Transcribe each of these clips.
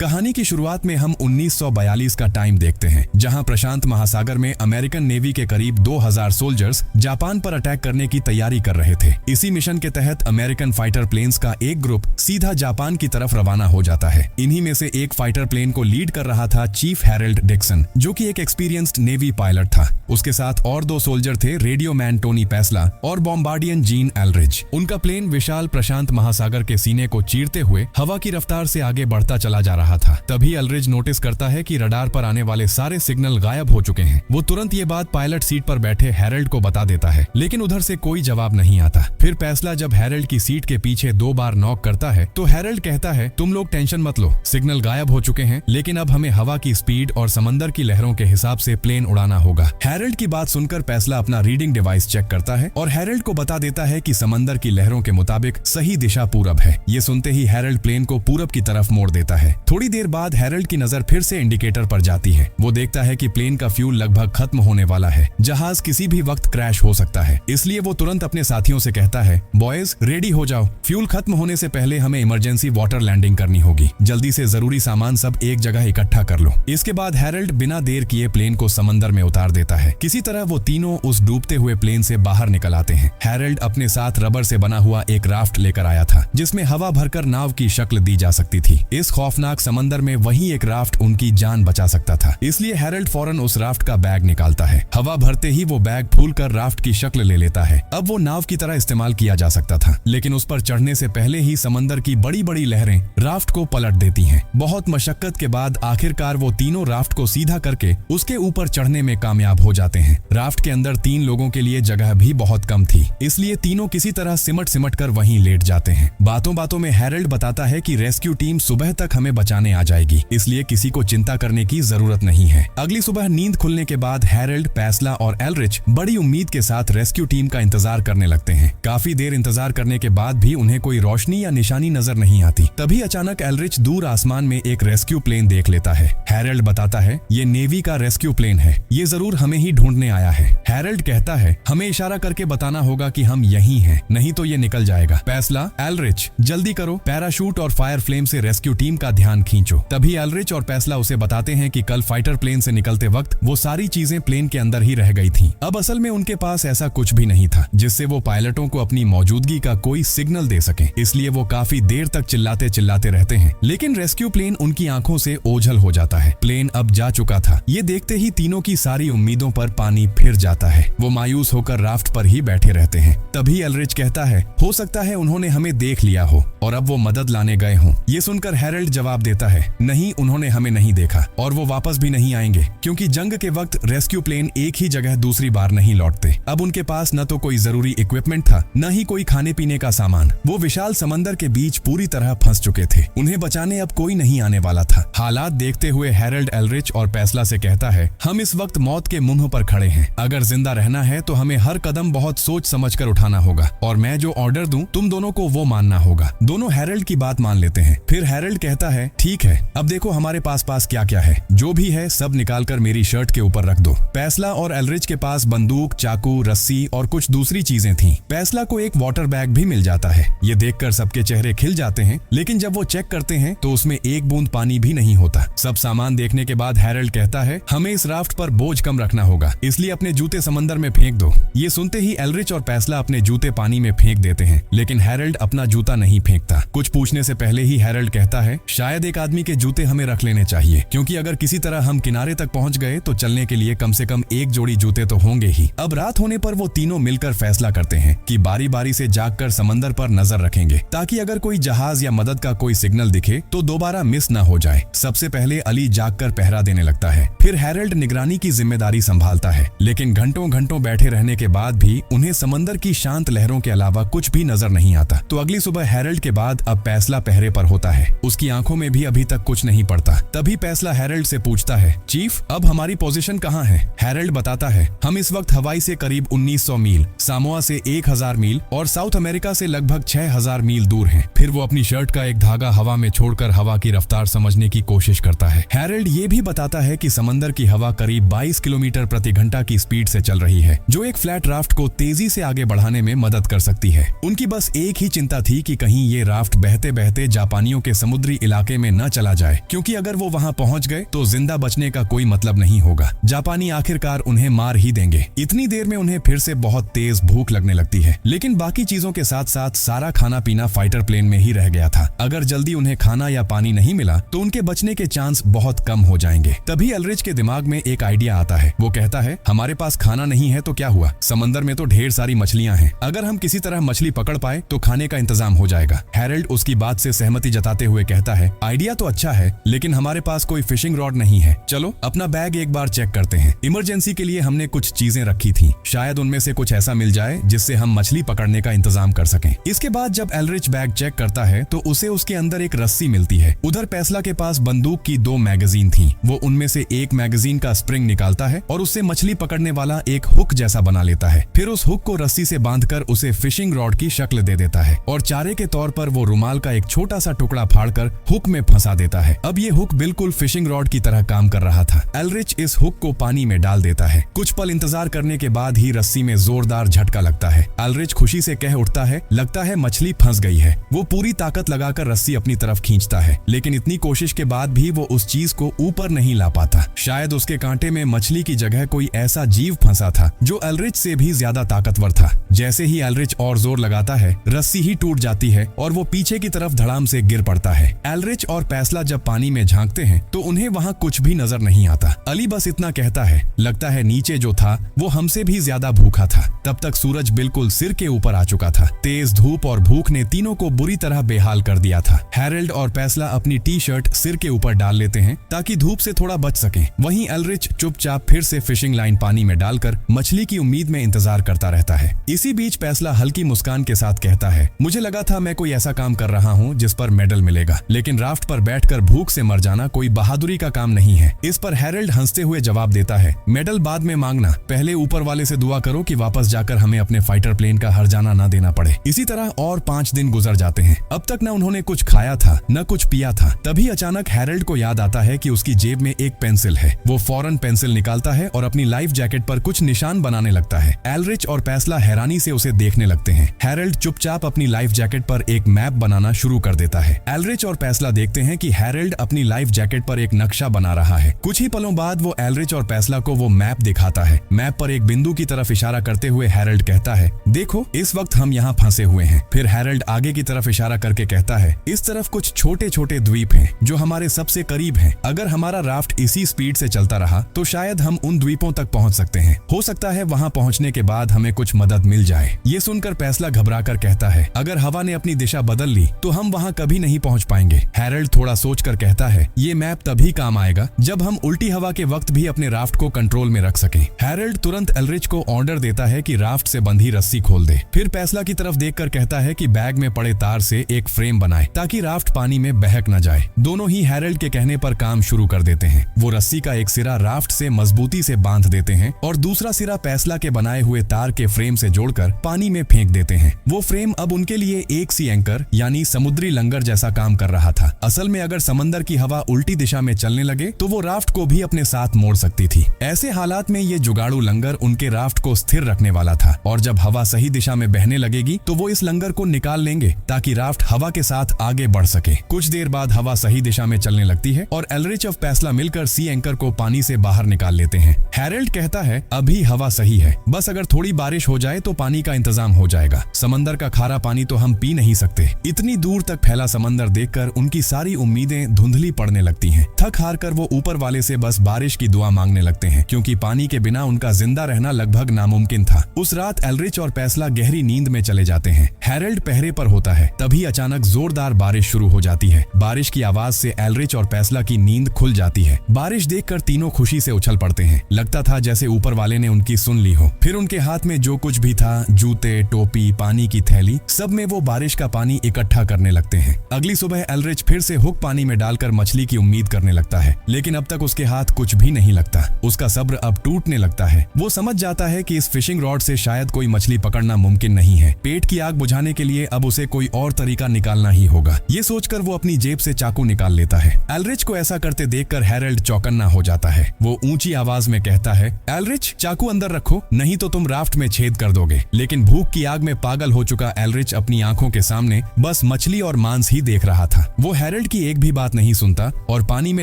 कहानी की शुरुआत में हम 1942 का टाइम देखते हैं, जहां प्रशांत महासागर में अमेरिकन नेवी के करीब 2000 सोल्जर्स जापान पर अटैक करने की तैयारी कर रहे थे। इसी मिशन के तहत अमेरिकन फाइटर प्लेन्स का एक ग्रुप सीधा जापान की तरफ रवाना हो जाता है। इन्हीं में से एक फाइटर प्लेन को लीड कर रहा था चीफ हैरोल्ड डिक्सन, जो कि एक एक्सपीरियंस्ड नेवी पायलट था। उसके साथ और 2 सोल्जर थे, रेडियो मैन टोनी पैसला और बॉम्बार्डियन जीन एलरिज। उनका प्लेन विशाल प्रशांत महासागर के सीने को चीरते हुए हवा की रफ्तार से आगे बढ़ता चला जा रहा था। तभी एलरिज नोटिस करता है कि रडार पर आने वाले सारे सिग्नल गायब हो चुके हैं। वो तुरंत ये बात पायलट सीट पर बैठे हैरोल्ड को बता देता है, लेकिन उधर से कोई जवाब नहीं आता। फिर पैसला जब हैरोल्ड की सीट के पीछे 2 बार नॉक करता है तो हैरोल्ड कहता है, तुम लोग टेंशन मत लो, सिग्नल गायब हो चुके हैं, लेकिन अब हमें हवा की स्पीड और समंदर की लहरों के हिसाब से प्लेन उड़ाना होगा। हैरोल्ड की बात सुनकर पैसला अपना रीडिंग डिवाइस चेक करता है और हैरोल्ड को बता देता है कि समंदर की लहरों के मुताबिक सही दिशा पूरब है। ये सुनते ही हैरोल्ड प्लेन को पूरब की तरफ मोड़ देता है। थोड़ी देर बाद हैरोल्ड की नजर फिर से इंडिकेटर पर जाती है। वो देखता है कि प्लेन का फ्यूल लगभग खत्म होने वाला है। जहाज किसी भी वक्त क्रैश हो सकता है, इसलिए वो तुरंत अपने साथियों से कहता है, बॉयज रेडी हो जाओ, फ्यूल खत्म होने से पहले हमें इमरजेंसी वाटर लैंडिंग करनी होगी। जल्दी से जरूरी सामान सब एक जगह इकट्ठा कर लो। इसके बाद हैरोल्ड बिना देर किए प्लेन को समंदर में उतार देता है। किसी तरह वो तीनों उस डूबते हुए प्लेन से बाहर निकल आते हैं। हैरोल्ड अपने साथ रबर से बना हुआ एक राफ्ट लेकर आया था, जिसमें हवा भरकर नाव की शक्ल दी जा सकती थी। इस खौफनाक समंदर में वही एक राफ्ट उनकी जान बचा सकता था, इसलिए हैरोल्ड फौरन उस राफ्ट का बैग निकालता है। हवा भरते ही वो बैग फूलकर राफ्ट की शक्ल ले लेता है। अब वो नाव की तरह इस्तेमाल किया जा सकता था, लेकिन उस पर चढ़ने से पहले ही समंदर की बड़ी बड़ी लहरें राफ्ट को पलट देती हैं। बहुत मशक्कत के बाद आखिरकार वो तीनों राफ्ट को सीधा करके उसके ऊपर चढ़ने में कामयाब हो जाते हैं। राफ्ट के अंदर 3 लोगों के लिए जगह भी बहुत कम थी, इसलिए तीनों किसी तरह सिमट कर वहीं लेट जाते हैं। बातों बातों में हैरोल्ड बताता है कि रेस्क्यू टीम सुबह तक हमें बचाने आ जाएगी, इसलिए किसी को चिंता करने की जरूरत नहीं है। अगली सुबह नींद खुलने के बाद हैरोल्ड, पैसला और एलरिच बड़ी उम्मीद के साथ रेस्क्यू टीम का इंतजार करने लगते हैं। काफी देर इंतजार करने के बाद भी उन्हें कोई रोशनी या निशानी नजर नहीं आती। तभी अचानक एलरिच दूर आसमान में एक रेस्क्यू प्लेन देख लेता है। हैरोल्ड बताता है, ये नेवी का रेस्क्यू प्लेन है, ये जरूर हमें ही ढूंढने आया है। हैरोल्ड कहता है, हमें इशारा करके बताना होगा कि हम यहीं हैं, नहीं तो ये निकल जाएगा। पैसला, एलरिच जल्दी करो, पैराशूट और फायर फ्लेम से रेस्क्यू टीम का ध्यान खींचो। तभी एलरिच और पैसला उसे बताते हैं कि कल फाइटर प्लेन से निकलते वक्त वो सारी चीजें प्लेन के अंदर ही रह गई थीं। अब असल में उनके पास ऐसा कुछ भी नहीं था जिससे वो पायलटों को अपनी मौजूदगी का कोई सिग्नल दे सके, इसलिए वो काफी देर तक चिल्लाते रहते हैं। लेकिन रेस्क्यू प्लेन उनकी आंखों से ओझल हो जाता है। प्लेन अब जा चुका था। ये देखते ही तीनों की सारी उम्मीदों पर पानी फिर जाता है। वो मायूस होकर राफ्ट पर ही बैठे रहते हैं। तभी एलरिच कहता है, हो सकता है उन्होंने हमें देख लिया हो और अब वो मदद लाने गए हों। ये सुनकर हैरोल्ड जवाब देता है, नहीं, उन्होंने हमें नहीं देखा और वो वापस भी नहीं आएंगे, क्योंकि जंग के वक्त रेस्क्यू प्लेन एक ही जगह दूसरी बार नहीं लौटते। अब उनके पास न तो कोई जरूरी इक्विपमेंट था, न ही कोई खाने पीने का सामान। वो विशाल समंदर के बीच पूरी तरह फंस चुके थे। उन्हें बचाने अब कोई नहीं आने वाला था। हालात देखते हुए हैरोल्ड एलरिच और पैसला से कहता है, हम इस वक्त मौत के मुंह पर खड़े हैं। अगर जिंदा रहना है तो हमें हर कदम बहुत सोच समझ कर उठाना होगा और मैं जो ऑर्डर दूं तुम दोनों को वो मानना होगा। दोनों हैरोल्ड की बात मान लेते हैं। फिर हैरोल्ड कहता है, ठीक है, अब देखो हमारे पास क्या क्या है, जो भी है सब निकाल कर मेरी शर्ट के ऊपर रख दो। पैसला और एलरिच के पास बंदूक, चाकू, रस्सी और कुछ दूसरी चीजें थीं। पैसला को एक वाटर बैग भी मिल जाता है। ये देखकर सबके चेहरे खिल जाते हैं, लेकिन जब वो चेक करते हैं तो उसमें एक बूंद पानी भी नहीं होता। सब सामान देखने के बाद हैरोल्ड कहता है, हमें इस राफ्ट पर बोझ कम रखना होगा, इसलिए अपने जूते समंदर में फेंक दो। ये सुनते ही एलरिच और पैसला अपने जूते पानी में फेंक देते हैं, लेकिन हैरोल्ड अपना जूता नहीं फेंकता। कुछ पूछने से पहले ही हैरोल्ड कहता है, शायद एक आदमी के जूते हमें रख लेने चाहिए, क्योंकि अगर किसी तरह हम किनारे तक पहुंच गए तो चलने के लिए कम से कम एक जोड़ी जूते तो होंगे ही। अब रात होने पर वो तीनों मिलकर फैसला करते हैं कि बारी बारी से जागकर समंदर पर नजर रखेंगे, ताकि अगर कोई जहाज या मदद का कोई सिग्नल दिखे तो दोबारा मिस न हो जाए। सबसे पहले अली जागकर पहरा देने लगता है, फिर हैरोल्ड निगरानी की जिम्मेदारी संभालता है। लेकिन घंटों बैठे रहने के बाद भी उन्हें समंदर की शांत लहरों के अलावा कुछ भी नजर नहीं आता। तो अगली सुबह हैरोल्ड के बाद अब पैसला पहरे पर होता है। उसकी आंखों में भी अभी तक कुछ नहीं पड़ता। तभी पैसला हैरोल्ड से पूछता है, चीफ, अब हमारी पोजीशन कहाँ है? हैरोल्ड बताता है, हम इस वक्त हवाई से करीब 1900 मील, सामोआ से 1000 मील और साउथ अमेरिका से लगभग 6000 मील दूर हैं। फिर वो अपनी शर्ट का एक धागा हवा में छोड़कर हवा की रफ्तार समझने की कोशिश करता है। हैरोल्ड ये भी बताता है कि समंदर की हवा करीब 22 किलोमीटर प्रति घंटा की स्पीड से चल रही है, जो एक फ्लैट राफ्ट को तेजी से आगे बढ़ाने में मदद कर सकती है। उनकी बस एक ही चिंता थी कि कहीं ये ये राफ्ट बहते बहते जापानियों के समुद्री इलाके में न चला जाए, क्योंकि अगर वो वहाँ पहुँच गए तो जिंदा बचने का कोई मतलब नहीं होगा। जापानी आखिरकार उन्हें मार ही देंगे। इतनी देर में उन्हें फिर से बहुत तेज भूख लगने लगती है, लेकिन बाकी चीजों के साथ साथ सारा खाना पीना फाइटर प्लेन में ही रह गया था। अगर जल्दी उन्हें खाना या पानी नहीं मिला तो उनके बचने के चांस बहुत कम हो जाएंगे। तभी एल्रिच के दिमाग में एक आइडिया आता है। वो कहता है, हमारे पास खाना नहीं है तो क्या हुआ, समंदर में तो ढेर सारी मछलियां हैं, अगर हम किसी तरह मछली पकड़ पाए तो खाने का इंतजाम हो जाएगा। हैरोल्ड उसकी बात से सहमति जताते हुए कहता है, आइडिया तो अच्छा है, लेकिन हमारे पास कोई फिशिंग रॉड नहीं है। चलो अपना बैग एक बार चेक करते हैं। इमरजेंसी के लिए हमने कुछ चीजें रखी थी, शायद उनमें से कुछ ऐसा मिल जाए जिससे हम मछली पकड़ने का इंतजाम कर सकें। इसके बाद जब एल्रिच बैग चेक करता है तो उसे उसके अंदर एक रस्सी मिलती है। उधर पैसला के पास बंदूक की 2 मैगजीन थी। वो उनमें से एक मैगजीन का स्प्रिंग निकालता है और उससे मछली पकड़ने वाला एक हुक जैसा बना लेता है। फिर उस हुक को रस्सी से बांधकर उसे फिशिंग रॉड की शक्ल दे देता है और चारे के तौर पर वो रुमाल का एक छोटा सा टुकड़ा फाड़कर हुक में फंसा देता है। अब ये हुक बिल्कुल फिशिंग रॉड की तरह काम कर रहा था। एल्रिच इस हुक को पानी में डाल देता है। कुछ पल इंतजार करने के बाद ही रस्सी में जोरदार झटका लगता है। एल्रिच खुशी से कह उठता है, लगता है मछली फंस गई है। वो पूरी ताकत लगाकर रस्सी अपनी तरफ खींचता है, लेकिन इतनी कोशिश के बाद भी वो उस चीज को ऊपर नहीं ला पाता। शायद उसके कांटे में मछली की जगह कोई ऐसा जीव फंसा था जो एल्रिच से भी ज्यादा ताकतवर था। जैसे ही एल्रिच और जोर लगाता है, रस्सी ही टूट जाती है और वो पीछे की तरफ धड़ाम से गिर पड़ता है। एल्रिच और पैसला जब पानी में झांकते हैं तो उन्हें वहाँ कुछ भी नजर नहीं आता। अली बस इतना कहता है, लगता है नीचे जो था वो हमसे भी ज्यादा भूखा था। तब तक सूरज बिल्कुल सिर के ऊपर आ चुका था। तेज धूप और भूख ने तीनों को बुरी तरह बेहाल कर दिया था। हैरोल्ड और पैसला अपनी टी-शर्ट सिर के ऊपर डाल लेते हैं ताकि धूप से थोड़ा बच सकें। वहीं एल्रिच चुपचाप फिर से फिशिंग लाइन पानी में डालकर मछली की उम्मीद में इंतजार करता रहता है। इसी बीच पैसला हल्की मुस्कान के साथ कहता है, मुझे लगा था मैं कोई ऐसा काम कर रहा हूँ जिस पर मेडल मिलेगा, लेकिन राफ्ट पर बैठकर भूख से मर जाना कोई बहादुरी का काम नहीं है। इस पर हैरोल्ड हंसते हुए जवाब देता है, मेडल बाद में मांगना, पहले ऊपर वाले से दुआ करो कि वापस जाकर हमें अपने फाइटर प्लेन का हर्जाना न देना पड़े। इसी तरह और 5 दिन गुजर जाते हैं। अब तक न उन्होंने कुछ खाया था न कुछ पिया था। तभी अचानक हैरोल्ड को याद आता है कि उसकी जेब में एक पेंसिल है। वो फौरन पेंसिल निकालता है और अपनी लाइफ जैकेट पर कुछ निशान बनाने लगता है। एल्रिच और पैसला हैरानी से उसे देखने लगते हैं। हैरोल्ड चुपचाप अपनी लाइफ जैकेट पर एक मैप बनाना शुरू कर देता है। एल्रिच और पैसला देखते हैं कि हैरोल्ड अपनी लाइफ जैकेट पर एक नक्शा बना रहा है। कुछ ही पलों बाद वो एल्रिच और पैसला को वो मैप दिखाता है। मैप पर एक बिंदु की तरफ इशारा करते हुए हैरोल्ड कहता है, देखो इस वक्त हम यहाँ फंसे हुए हैं। फिर हैरोल्ड आगे की तरफ इशारा करके कहता है, इस तरफ कुछ छोटे छोटे द्वीप हैं जो हमारे सबसे करीब हैं। अगर हमारा राफ्ट इसी स्पीड से चलता रहा तो शायद हम उन द्वीपों तक पहुँच सकते हैं। हो सकता है वहाँ पहुँचने के बाद हमें कुछ मदद मिल जाए। ये सुनकर पैसला घबराकर कहता है, अगर हवा ने अपनी दिशा बदल ली तो हम वहाँ कभी नहीं पहुँच पाएंगे। हैरोल्ड थोड़ा सोचकर कहता है, ये मैप तभी काम आएगा जब हम उल्टी हवा के वक्त भी अपने राफ्ट को कंट्रोल में रख सकें। हैरोल्ड तुरंत एल्रिच को ऑर्डर देता है कि राफ्ट से बंधी रस्सी खोल दे। फिर पैसला की तरफ देखकर कहता है कि बैग में पड़े तार से एक फ्रेम बनाए ताकि राफ्ट पानी में बहक न जाए। दोनों ही हैरोल्ड के कहने पर काम शुरू कर देते हैं। वो रस्सी का एक सिरा राफ्ट से मजबूती से बांध देते हैं और दूसरा सिरा पैसला के बनाए हुए तार के फ्रेम से जोड़कर पानी में फेंक देते हैं। वो फ्रेम अब उनके लिए एक सी एंकर यानी समुद्री लंगर जैसा काम कर रहा था। असल में अगर समंदर की हवा उल्टी दिशा में चलने लगे तो वो राफ्ट को भी अपने साथ मोड़ सकती थी। ऐसे हालात में ये जुगाड़ू लंगर उनके राफ्ट को स्थिर रखने वाला था और जब हवा सही दिशा में बहने लगेगी तो वो इस लंगर को निकाल लेंगे ताकि राफ्ट हवा के साथ आगे बढ़ सके। कुछ देर बाद हवा सही दिशा में चलने लगती है और एल्रिच और पैसला मिलकर सी एंकर को पानी से बाहर निकाल लेते हैं। हैरोल्ड कहता है, अभी हवा सही है, बस अगर थोड़ी बारिश हो जाए तो पानी का इंतजाम हो जाएगा। समंदर का खारा पानी तो हम पी नहीं सकते। इतनी दूर तक फैला समंदर देखकर उनकी सारी उम्मीदें धुंधली पड़ने लगती हैं। थक हार कर वो ऊपर वाले से बस बारिश की दुआ मांगने लगते हैं, क्योंकि पानी के बिना उनका जिंदा रहना लगभग नामुमकिन था। उस रात एल्रिच और पैसला गहरी नींद में चले जाते हैं। हैरोल्ड पहरे पर होता है। तभी अचानक जोरदार बारिश शुरू हो जाती है। बारिश की आवाज से एल्रिच और पैसला की नींद खुल जाती है। बारिश देखकर तीनों खुशी से उछल पड़ते हैं। लगता था जैसे ऊपर वाले ने उनकी सुन ली हो। फिर उनके हाथ में जो कुछ भी था, जूते, टोपी, पानी की थैली, सब में वो बारिश का पानी इकट्ठा करने लगते हैं। अगली सुबह एल्रिच फिर से हुक पानी में डालकर मछली की उम्मीद करने लगता है, लेकिन अब तक उसके हाथ कुछ भी नहीं लगता। उसका सब्र अब टूटने लगता है। वो समझ जाता है कि इस फिशिंग रॉड से शायद कोई मछली पकड़ना मुमकिन नहीं है। पेट की आग बुझाने के लिए अब उसे कोई और तरीका निकालना ही होगा। ये सोचकर वो अपनी जेब से चाकू निकाल लेता है। एल्रिच को ऐसा करते देखकर हैरोल्ड चौकन्ना हो जाता है। वो ऊंची आवाज में कहता है, एल्रिच चाकू अंदर रखो, नहीं तो तुम राफ्ट में छेद कर दोगे। लेकिन भूख की आग में पागल हो चुका एल्रिच अपनी आंखों के सामने सामने बस मछली और मांस ही देख रहा था। वो हैरल्ड की एक भी बात नहीं सुनता और पानी में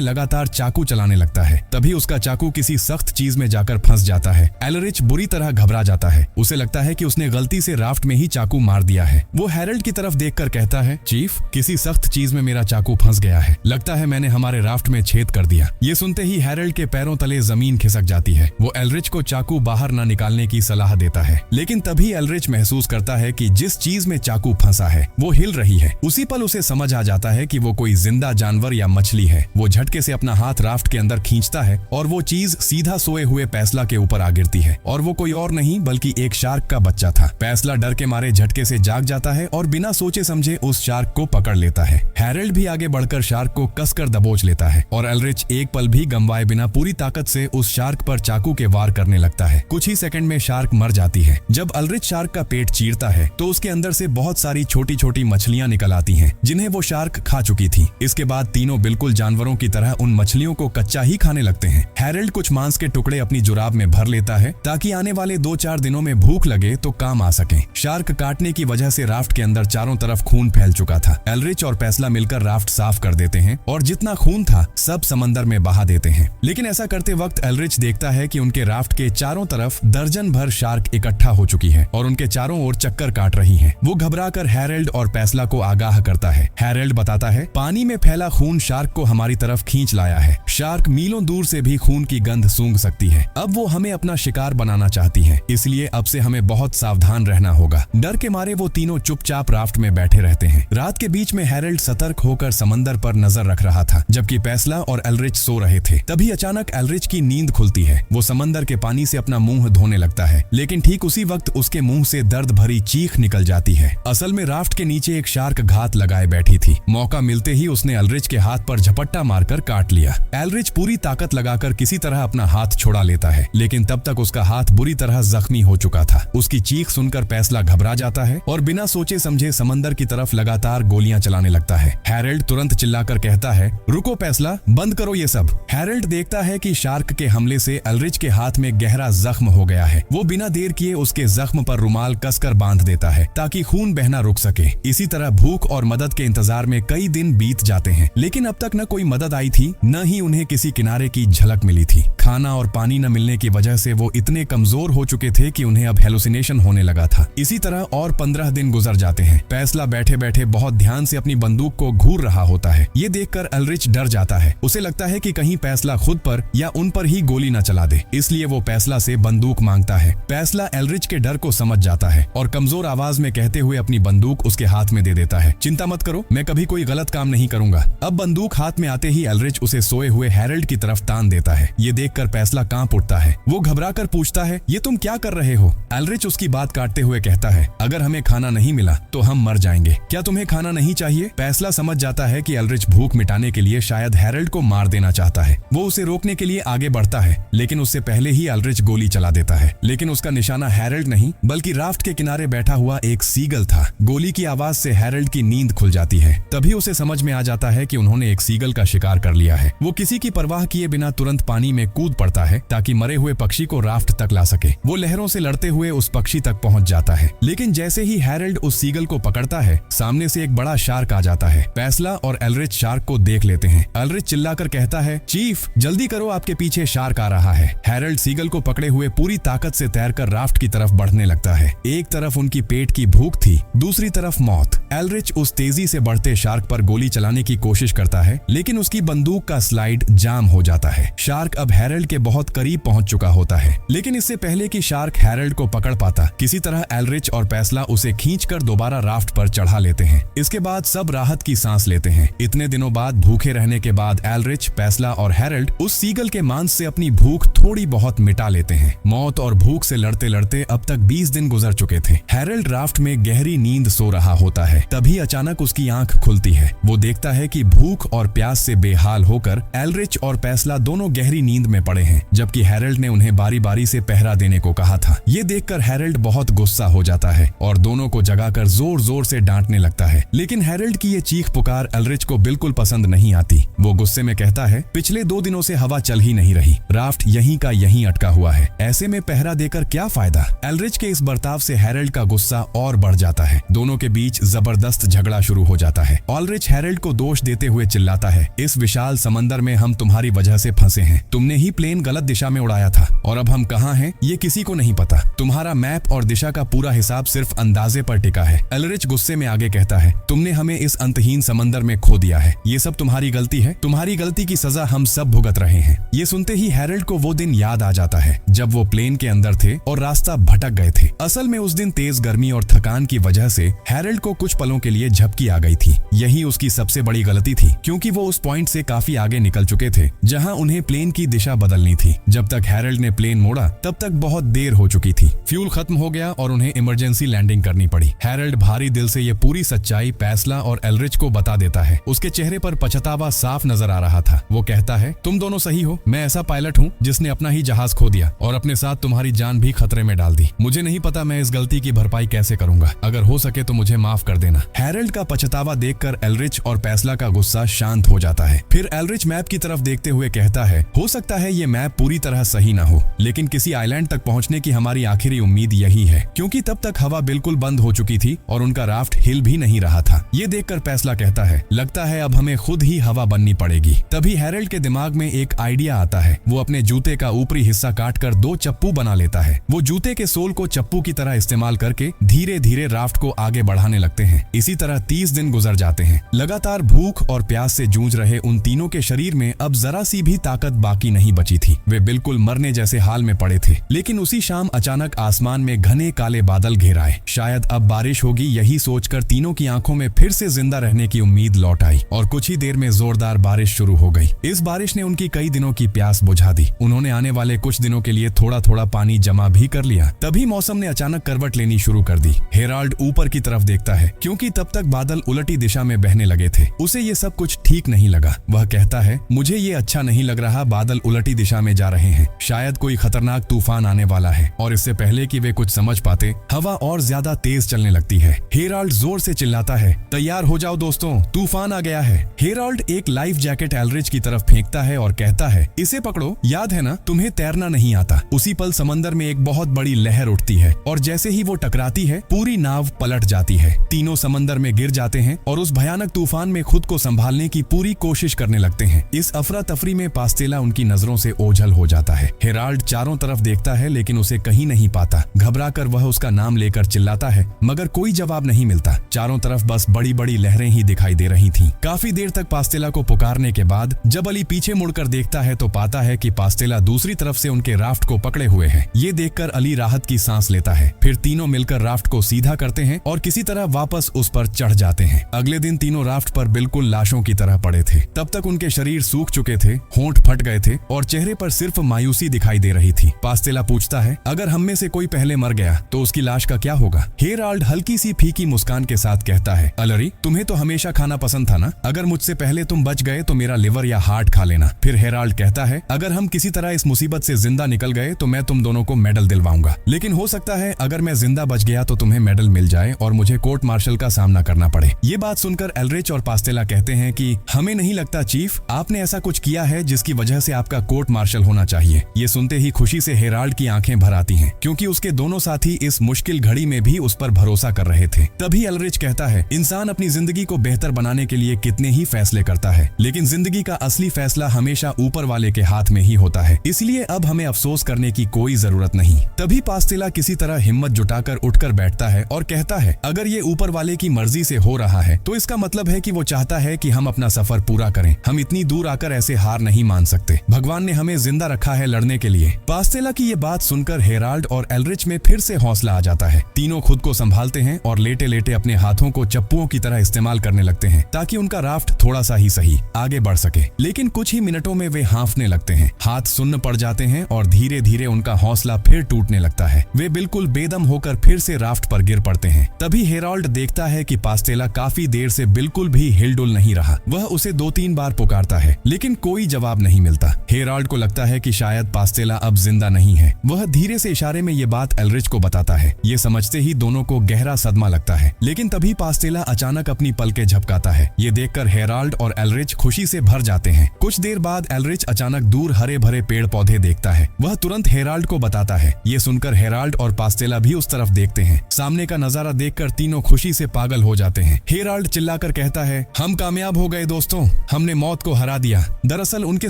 लगातार चाकू चलाने लगता है। तभी उसका चाकू किसी सख्त चीज में जाकर फंस जाता है। एलरिच बुरी तरह घबरा जाता है। उसे लगता है कि उसने गलती से राफ्ट में ही चाकू मार दिया है। वो हैरल्ड की तरफ देखकर कहता है, चीफ, किसी सख्त चीज में मेरा चाकू फंस गया है। लगता है मैंने हमारे राफ्ट में छेद कर दिया। ये सुनते ही हैरल्ड के पैरों तले जमीन खिसक जाती है। वो एलरिच को चाकू बाहर न निकालने की सलाह देता है, लेकिन तभी एलरिच महसूस करता है कि जिस चीज में चाकू फंसा है वो हिल रही है। उसी पल उसे समझ आ जाता है कि वो कोई जिंदा जानवर या मछली है। वो झटके से अपना हाथ राफ्ट के अंदर खींचता है और वो चीज सीधा सोए हुए पैसला के ऊपर आ गिरती है और वो कोई और नहीं बल्कि एक शार्क का बच्चा था। पैसला डर के मारे झटके से जाग जाता है और बिना सोचे समझे उस शार्क को पकड़ लेता है। हैरल्ड भी आगे बढ़कर शार्क को कसकर दबोच लेता है और एलरिच एक पल भी गंवाए बिना पूरी ताकत से उस शार्क पर चाकू के वार करने लगता है। कुछ ही सेकंड में शार्क मर जाती है। जब एलरिच शार्क का पेट चीरता है तो उसके अंदर से बहुत सारी छोटी छोटी मछलियां निकल आती हैं, जिन्हें वो शार्क खा चुकी थी। इसके बाद तीनों बिल्कुल जानवरों की तरह उन मछलियों को कच्चा ही खाने लगते हैं। हैरल्ड कुछ मांस के टुकड़े अपनी जुराब में भर लेता है ताकि आने वाले 2-4 दिनों में भूख लगे तो काम आ सके। शार्क काटने की वजह से राफ्ट के अंदर चारों तरफ खून फैल चुका था। एलरिच और पैसला मिलकर राफ्ट साफ कर देते हैं और जितना खून था सब समंदर में बहा देते हैं। लेकिन ऐसा करते वक्त एलरिच देखता है कि उनके राफ्ट के चारों तरफ दर्जन भर शार्क इकट्ठा हो चुकी है और उनके चारों ओर चक्कर काट रही हैं। वो घबराकर हैरल्ड और पैसला को आगाह करता है। हैरल्ड बताता है, पानी में फैला खून शार्क को हमारी तरफ खींच लाया है। शार्क मीलों दूर से भी खून की गंध सूंघ सकती है। अब वो हमें अपना शिकार बनाना चाहती है, इसलिए अब से हमें बहुत सावधान रहना होगा। डर के मारे वो तीनों चुपचाप राफ्ट में बैठे रहते हैं। रात के बीच में हैरल्ड सतर्क होकर समंदर पर नजर रख रहा था, जबकि पैसला और एलरिच सो रहे थे। तभी अचानक एलरिच की नींद खुलती है। वो समंदर के पानी से अपना मुंह धोने लगता है, लेकिन ठीक उसी वक्त उसके मुंह से दर्द भरी चीख निकल जाती है। असल में राफ्ट के नीचे एक शार्क घात लगाए बैठी थी। मौका मिलते ही उसने एलरिच के हाथ पर झपट्टा मारकर काट लिया। एलरिच पूरी ताकत लगाकर किसी तरह अपना हाथ छुड़ा लेता है, लेकिन तब तक उसका हाथ बुरी तरह जख्मी हो चुका था। उसकी चीख सुनकर पैसला घबरा जाता है और बिना सोचे समझे समंदर की तरफ लगातार गोलियां चलाने लगता है। हैरल्ड तुरंत चिल्लाकर कहता है, रुको पैसला, बंद करो ये सब। हैरल्ड देखता है कि शार्क के हमले से एलरिच के हाथ में गहरा जख्म हो गया है। वो बिना देर किए उसके जख्म पर रुमाल कसकर बांध देता है ताकि खून बहना रुक सके। इसी तरह भूख और मदद के इंतजार में कई दिन बीत जाते हैं, लेकिन अब तक न कोई मदद आई थी, न ही उन्हें किसी किनारे की झलक मिली थी। खाना और पानी न मिलने की वजह से वो इतने कमजोर हो चुके थे कि उन्हें अब हेलुसिनेशन होने लगा था। इसी तरह और 15 दिन गुजर जाते हैं। पैसला बैठे बैठे बहुत ध्यान से अपनी बंदूक को घूर रहा होता है। ये देखकर एलरिच डर जाता है। उसे लगता है कि कहीं पैसला खुद पर या उन पर ही गोली न चला दे, इसलिए वो पैसला से बंदूक मांगता है। पैसला एलरिच के डर को समझ जाता है और कमजोर आवाज में कहते हुए अपनी बंदूक उसके हाथ में दे देता है। चिंता मत करो, मैं कभी कोई गलत काम नहीं करूंगा। अब बंदूक हाथ में आते ही एलरिच उसे सोए हुए हैरल्ड की तरफ तान देता है। ये देखकर पैसला कांप उठता है। वो घबराकर पूछता है, ये तुम क्या कर रहे हो? एलरिच उसकी बात काटते हुए कहता है, अगर हमें खाना नहीं मिला तो हम मर जाएंगे। क्या तुम्हें खाना नहीं चाहिए? पैसला समझ जाता है कि एलरिच भूख मिटाने के लिए शायद हैरल्ड को मार देना चाहता है। वो उसे रोकने के लिए आगे बढ़ता है, लेकिन उससे पहले ही एलरिच गोली चला देता है। लेकिन उसका निशाना हैरल्ड नहीं बल्कि राफ्ट के किनारे बैठा हुआ एक सीगल था। गोली की आवाज से हैरल्ड की नींद खुल जाती है। तभी उसे समझ में आ जाता है कि उन्होंने एक सीगल का शिकार कर लिया है। वो किसी की परवाह किए बिना तुरंत पानी में कूद पड़ता है ताकि मरे हुए पक्षी को राफ्ट तक ला सके। वो लहरों से लड़ते हुए उस पक्षी तक पहुंच जाता है, लेकिन जैसे ही हैरल्ड उस सीगल को पकड़ता है, सामने से एक बड़ा शार्क आ जाता है। पैसला और एलरिच शार्क को देख लेते हैं। एलरिच चिल्लाकर कहता है, चीफ जल्दी करो, आपके पीछे शार्क आ रहा है। हैरल्ड सीगल को पकड़े हुए पूरी ताकत से तैरकर राफ्ट की तरफ बढ़ने लगता है। एक तरफ उनकी पेट की भूख थी, दूसरी तरफ मौत। एलरिच उस तेजी से बढ़ते शार्क पर गोली चलाने की कोशिश करता है, लेकिन उसकी बंदूक का स्लाइड जाम हो जाता है। शार्क अब हैरल्ड के बहुत करीब पहुंच चुका होता है, लेकिन इससे पहले कि शार्क हैरल्ड को पकड़ पाता, किसी तरह एलरिच और पैसला उसे खींचकर दोबारा राफ्ट पर चढ़ा लेते हैं। इसके बाद सब राहत की सांस लेते हैं। इतने दिनों बाद भूखे रहने के बाद एलरिच, पैसला और हैरल्ड उस सीगल के मांस से अपनी भूख थोड़ी बहुत मिटा लेते हैं। मौत और भूख से लड़ते लड़ते अब तक 20 दिन गुजर चुके थे। हैरल्ड राफ्ट में गहरी नींद सो रहा होता है। तभी अचानक उसकी आंख खुलती है। वो देखता है कि भूख और प्यास से बेहाल होकर एलरिच और पैसला दोनों गहरी नींद में पड़े हैं, जबकि हैरल्ड ने उन्हें बारी बारी से पहरा देने को कहा था। ये देखकर हैरल्ड बहुत गुस्सा हो जाता है और दोनों को जगाकर जोर जोर से डांटने लगता है। लेकिन हैरल्ड की ये चीख पुकार एल्रिच को बिल्कुल पसंद नहीं आती। वो गुस्से में कहता है, पिछले 2 दिनों से हवा चल ही नहीं रही, राफ्ट यहीं का यहीं अटका हुआ है, ऐसे में पहरा देकर क्या फायदा। एल्रिच के इस बर्ताव से हैरल्ड का गुस्सा और बढ़ जाता है। दोनों के बीच जबरदस्त झगड़ा शुरू हो जाता है। एल्रिच हैरल्ड को दोष देते हुए चिल्लाता है, इस विशाल समंदर में हम तुम्हारी वजह से फंसे हैं। तुमने ही प्लेन गलत दिशा में उड़ाया था और अब हम कहाँ हैं ये किसी को नहीं पता। तुम्हारा मैप और दिशा का पूरा हिसाब सिर्फ अंदाजे पर टिका है। एल्रिच गुस्से में आगे कहता है, तुमने हमें इस अंतहीन समंदर में खो दिया है, ये सब तुम्हारी गलती है, तुम्हारी गलती की सजा हम सब भुगत रहे हैं। ये सुनते ही हैरल्ड को वो दिन याद आ जाता है जब वो प्लेन के अंदर थे और रास्ता भटक गए थे। असल में उस दिन तेज गर्मी और थकान की वजह से हैरल्ड को कुछ पलों के लिए झपकी आ गई थी। यही उसकी सबसे बड़ी गलती थी, क्योंकि वो उस पॉइंट से काफी आगे निकल चुके थे जहां उन्हें प्लेन की दिशा बदलनी थी। जब तक हैरल्ड ने प्लेन मोड़ा तब तक बहुत देर हो चुकी थी। फ्यूल खत्म हो गया और उन्हें इमरजेंसी लैंडिंग करनी पड़ी। हैरल्ड भारी दिल से ये पूरी सच्चाई पैसला और एल्रिच को बता देता है। उसके चेहरे पर पछतावा साफ नजर आ रहा था। वो कहता है, तुम दोनों सही हो, मैं ऐसा पायलट हूँ जिसने अपना ही जहाज खो दिया और अपने साथ तुम्हारी जान भी खतरे में डाल दी। मुझे नहीं पता मैं इस गलती की भरपाई कैसे करूंगा, अगर हो सके तो मुझे माफ कर देना। हैरल्ड का पछतावा देखकर एल्रिच और पैसला का गुस्सा शांत हो जाता है। फिर एल्रिच मैप की तरफ देखते हुए कहता है, हो सकता है ये मैप पूरी तरह सही ना हो, लेकिन किसी आइलैंड तक पहुंचने की हमारी आखिरी उम्मीद यही है, क्योंकि तब तक हवा बिल्कुल बंद हो चुकी थी और उनका राफ्ट हिल भी नहीं रहा था। ये देखकर पैसला कहता है, लगता है अब हमें खुद ही हवा बननी पड़ेगी। तभी हैरल्ड के दिमाग में एक आइडिया आता है। वो अपने जूते का ऊपरी हिस्सा काटकर 2 चप्पू बना लेता है। वो जूते के सोल को चप्पू की तरह इस्तेमाल करके धीरे धीरे राफ्ट को आगे बढ़ाने लगते हैं। इसी तरह 30 दिन गुजर जाते हैं। लगातार भूख और प्यास से जूझ रहे उन तीनों के शरीर में अब जरा सी भी ताकत बाकी नहीं बची थी। वे बिल्कुल मरने जैसे हाल में पड़े थे। लेकिन उसी शाम अचानक आसमान में घने काले बादल घेर आए। शायद अब बारिश होगी, यही सोचकर तीनों की आंखों में फिर से जिंदा रहने की उम्मीद लौट आई और कुछ ही देर में जोरदार बारिश शुरू हो गई। इस बारिश ने उनकी कई दिनों की प्यास बुझा दी। उन्होंने आने वाले कुछ दिनों के लिए थोड़ा थोड़ा पानी जमा भी कर लिया। तभी मौसम ने अचानक करवट लेनी शुरू कर दी। हेराल्ड ऊपर की तरफ देखता है, क्योंकि तब तक बादल उलटी दिशा में बहने लगे थे। उसे ये सब कुछ ठीक नहीं लगा। वह कहता है, मुझे ये अच्छा नहीं लग रहा, बादल उलटी दिशा में जा रहे हैं, शायद कोई खतरनाक तूफान आने वाला है। और इससे पहले कि वे कुछ समझ पाते, हवा और ज्यादा तेज चलने लगती है। हेराल्ड जोर से चिल्लाता है, तैयार हो जाओ दोस्तों, तूफान आ गया है। हेराल्ड एक लाइफ जैकेट एल्रिच की तरफ फेंकता है और कहता है, इसे पकड़ो, याद है ना तुम्हें तैरना नहीं आता। उसी पल समंदर में एक बहुत बड़ी लहर उठती है और जैसे ही वो टकराती है पूरी नाव पलट जाती है। तीनों समंदर में गिर जाते हैं और उस भयानक तूफान में खुद को संभालने की पूरी कोशिश करने लगते हैं। इस अफरा तफरी में पास्तेला उनकी नजरों से ओझल हो जाता है। हेराल्ड चारों तरफ देखता है लेकिन उसे कहीं नहीं पाता। घबराकर वह उसका नाम लेकर चिल्लाता है, मगर कोई जवाब नहीं मिलता। चारों तरफ बस बड़ी बड़ी लहरें ही दिखाई दे रही थीं। काफी देर तक पास्तेला को पुकारने के बाद जब अली पीछे मुड़कर देखता है तो पाता है कि पास्तेला दूसरी तरफ से उनके राफ्ट को पकड़े हुए है। ये देखकर अली राहत की सांस लेता है। फिर तीनों मिलकर राफ्ट को सीधा करते हैं और किसी तरह वापस उस पर चढ़ जाते हैं। अगले दिन तीनों राफ्ट पर बिल्कुल लाशों की तरह पड़े थे। तब तक उनके शरीर सूख चुके थे, होंठ फट गए थे और चेहरे पर सिर्फ मायूसी दिखाई दे रही थी। पास्तेला पूछता है, अगर हम में से कोई पहले मर गया तो उसकी लाश का क्या होगा? हेराल्ड हल्की सी फीकी मुस्कान के साथ कहता है, अली तुम्हें तो हमेशा खाना पसंद था ना, अगर मुझसे पहले तुम बच गए तो मेरा लिवर या हार्ट खा लेना। फिर हेराल्ड कहता है, अगर हम किसी तरह इस मुसीबत से जिंदा निकल गए तो मैं तुम दोनों को मेडल दिलवाऊंगा, लेकिन हो सकता है अगर मैं जिंदा बच गया तो तुम्हें मेडल मिल जाए और मुझे कोर्ट मार्शल का सामना करना पड़े। ये बात सुनकर एल्रिच और पास्तेला कहते हैं कि हमें नहीं लगता चीफ, आपने ऐसा कुछ किया है जिसकी वजह से आपका कोर्ट मार्शल होना चाहिए। ये सुनते ही खुशी से हेराल्ड की आंखें भर आती हैं, क्योंकि उसके दोनों साथी इस मुश्किल घड़ी में भी उस पर भरोसा कर रहे थे। तभी एल्रिच कहता है, इंसान अपनी जिंदगी को बेहतर बनाने के लिए कितने ही फैसले करता है, लेकिन जिंदगी का असली फैसला हमेशा ऊपर वाले के हाथ में ही होता है, इसलिए अब हमें अफसोस करने की कोई जरूरत नहीं। तभी पास्तेला किसी तरह हिम्मत जुटाकर उठकर बैठता है और कहता है, अगर ये ऊपर वाले की मर्जी से हो रहा है तो इसका मतलब है कि वो चाहता है कि हम अपना सफर पूरा करें। हम इतनी दूर आकर ऐसे हार नहीं मान सकते। भगवान ने हमें जिंदा रखा है लड़ने के लिए। पास्तेला की ये बात सुनकर हेराल्ड और एल्रिच में फिर से हौसला आ जाता है। तीनों खुद को संभालते हैं और लेटे लेटे अपने हाथों को चप्पुओं की तरह इस्तेमाल करने लगते हैं ताकि उनका राफ्ट थोड़ा सा ही सही आगे बढ़ सके। लेकिन कुछ ही मिनटों में वे हांफने लगते हैं, हाथ सुन्न पड़ जाते हैं और धीरे धीरे उनका हौसला फिर टूटने लगता है। वे बिल्कुल बेदम होकर फिर से राफ्ट पर गिर पड़ते हैं। तभी हेराल्ड देखता है कि पास्तेला काफी देर से बिल्कुल भी हिलडुल नहीं रहा। वह उसे 2-3 बार पुकारता है लेकिन कोई जवाब नहीं मिलता। हेराल्ड हेराल्ड को लगता है कि शायद पास्टेला अब जिंदा नहीं है। वह धीरे से इशारे में ये बात एलरिच को बताता है। ये समझते ही दोनों को गहरा सदमा लगता है, लेकिन तभी पास्टेला अचानक अपनी पलकें झपकाता है। ये देखकर हेराल्ड और एलरिच खुशी से भर जाते हैं। कुछ देर बाद एलरिच अचानक दूर हरे भरे पेड़ पौधे देखता है। वह तुरंत हेराल्ड को बताता है। ये सुनकर हेराल्ड और पास्टेला भी उस तरफ देखते हैं। सामने का नजारा देखकर तीनों खुशी से पागल हो जाते हैं। हेराल्ड चिल्लाकर कहता है, हम कामयाब हो गए दोस्तों, हमने मौत को हरा दिया। दरअसल उनके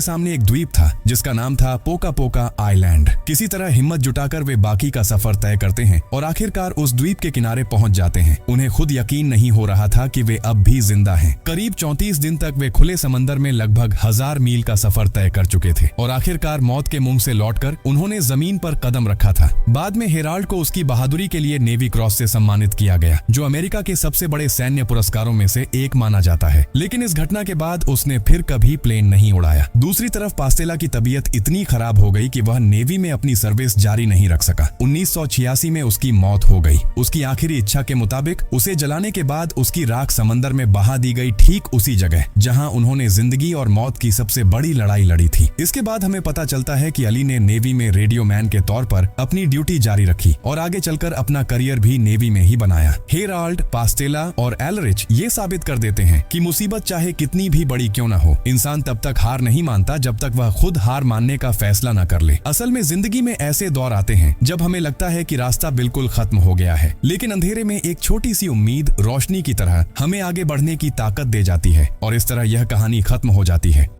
सामने एक द्वीप था जिसका नाम था पोका पोका आइलैंड। किसी तरह हिम्मत जुटाकर वे बाकी का सफर तय करते हैं और आखिरकार उस द्वीप के किनारे पहुंच जाते हैं। उन्हें खुद यकीन नहीं हो रहा था कि वे अब भी जिंदा हैं। करीब 34 दिन तक वे खुले समंदर में लगभग 1000 मील का सफर तय कर चुके थे और आखिरकार मौत के मुंह से लौटकर उन्होंने जमीन पर कदम रखा था। बाद में हेराल्ड को उसकी बहादुरी के लिए नेवी क्रॉस से सम्मानित किया गया, जो अमेरिका के सबसे बड़े सैन्य पुरस्कारों में से एक माना जाता है। लेकिन इस घटना के बाद उसने फिर कभी प्लेन नहीं उड़ाया। दूसरी तरफ पास्टेला की तबीयत इतनी खराब हो गई कि वह नेवी में अपनी सर्विस जारी नहीं रख सका। 1986 में उसकी मौत हो गई। उसकी आखिरी इच्छा के मुताबिक उसे जलाने के बाद उसकी राख समंदर में बहा दी गई, ठीक उसी जगह जहां उन्होंने जिंदगी और मौत की सबसे बड़ी लड़ाई लड़ी थी। इसके बाद हमें पता चलता है कि अली ने नेवी में रेडियो मैन के तौर पर अपनी ड्यूटी जारी रखी और आगे चलकर अपना करियर भी नेवी में ही बनाया। हेराल्ड, पास्टेला और एलरिच ये साबित कर देते हैं कि मुसीबत चाहे कितनी भी बड़ी क्यों न हो, इंसान तब तक हार नहीं मानता जब तक वह खुद हार मानने का फैसला न कर ले। असल में जिंदगी में ऐसे दौर आते हैं जब हमें लगता है कि रास्ता बिल्कुल खत्म हो गया है, लेकिन अंधेरे में एक छोटी सी उम्मीद रोशनी की तरह हमें आगे बढ़ने की ताकत दे जाती है और इस तरह यह कहानी खत्म हो जाती है।